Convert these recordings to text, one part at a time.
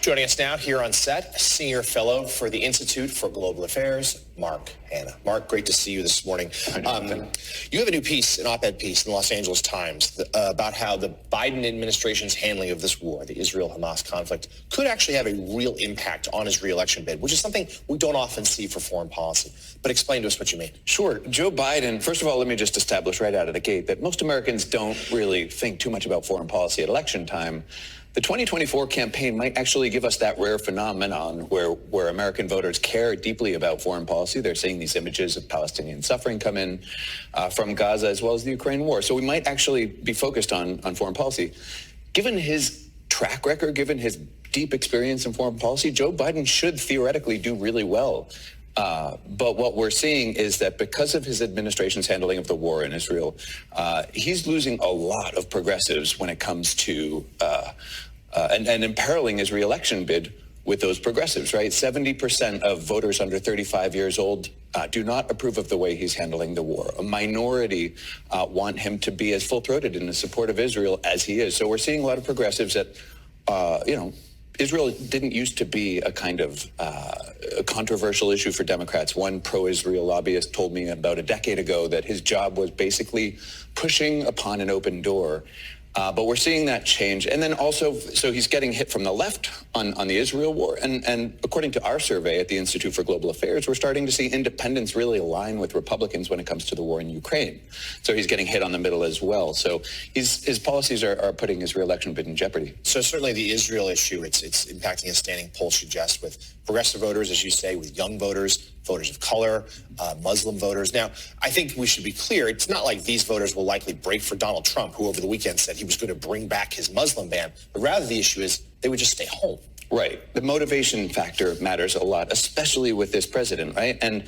Joining us now here on set, Senior Fellow for the Institute for Global Affairs, Mark Hanna. Mark, great to see you this morning. You have a new piece, an op-ed piece in the Los Angeles Times about how the Biden administration's handling of this war, the Israel-Hamas conflict, could actually have a real impact on his reelection bid, which is something we don't often see for foreign policy. But explain to us what you mean. Sure. Joe Biden, first of all, let me just establish right out of the gate that most Americans don't really think too much about foreign policy at election time. The 2024 campaign might actually give us that rare phenomenon where American voters care deeply about foreign policy. They're seeing these images of Palestinian suffering come in from Gaza as well as the Ukraine war. So we might actually be focused on foreign policy. Given his track record, given his deep experience in foreign policy, Joe Biden should theoretically do really well. But what we're seeing is that because of his administration's handling of the war in Israel, he's losing a lot of progressives when it comes to and imperiling his reelection bid with those progressives, right? 70% of voters under 35 years old do not approve of the way he's handling the war. A minority want him to be as full-throated in the support of Israel as he is. So we're seeing a lot of progressives that, Israel didn't used to be a kind of a controversial issue for Democrats. One pro-Israel lobbyist told me about a decade ago that his job was basically pushing upon an open door. But we're seeing that change. And then also, so he's getting hit from the left on the Israel war. And according to our survey at the Institute for Global Affairs, we're starting to see independents really align with Republicans when it comes to the war in Ukraine. So he's getting hit on the middle as well. So his policies are putting his reelection bid in jeopardy. So certainly the Israel issue, it's impacting his standing, polls suggest, with progressive voters, as you say, with young voters, voters of color, Muslim voters. Now, I think we should be clear. It's not like these voters will likely break for Donald Trump, who over the weekend said he was going to bring back his Muslim ban, but rather the issue is they would just stay home. Right. The motivation factor matters a lot, especially with this president, right? And,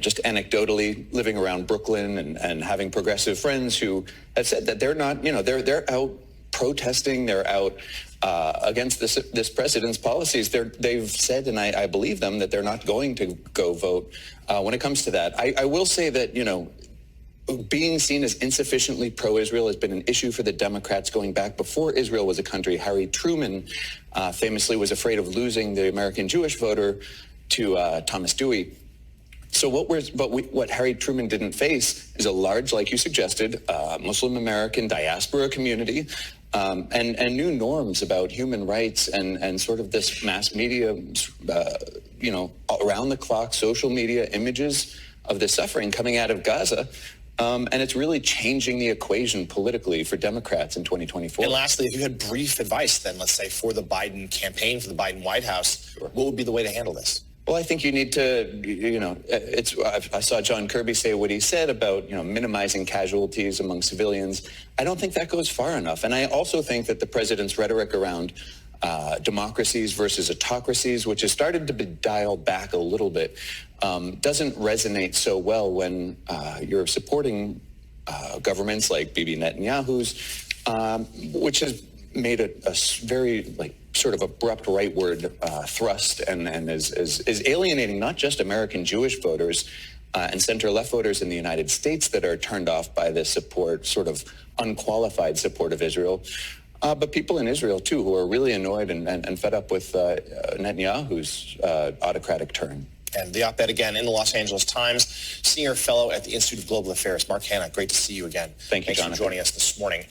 just anecdotally living around Brooklyn and having progressive friends who have said that they're not, they're out protesting, they're out against this president's policies. They've said, and I believe them, that they're not going to go vote when it comes to that. I will say that, being seen as insufficiently pro-Israel has been an issue for the Democrats going back before Israel was a country. Harry Truman famously was afraid of losing the American Jewish voter to Thomas Dewey. So what Harry Truman didn't face is a large, like you suggested, Muslim American diaspora community and new norms about human rights and sort of this mass media, around the clock social media images of the suffering coming out of Gaza. And it's really changing the equation politically for Democrats in 2024. And lastly, if you had brief advice then, let's say, for the Biden campaign, for the Biden White House, what would be the way to handle this? Well, I think you need to, I saw John Kirby say what he said about, minimizing casualties among civilians. I don't think that goes far enough. And I also think that the president's rhetoric around democracies versus autocracies, which has started to be dialed back a little bit, doesn't resonate so well when you're supporting governments like Bibi Netanyahu's, which has made a very sort of abrupt rightward thrust and is alienating not just American Jewish voters and center-left voters in the United States that are turned off by this support, sort of unqualified support of Israel, but people in Israel, too, who are really annoyed and fed up with Netanyahu's autocratic turn. And the op-ed again in the Los Angeles Times, Senior Fellow at the Institute of Global Affairs, Mark Hanna. Great to see you again. Thank you, Jonathan. Thanks for joining us this morning.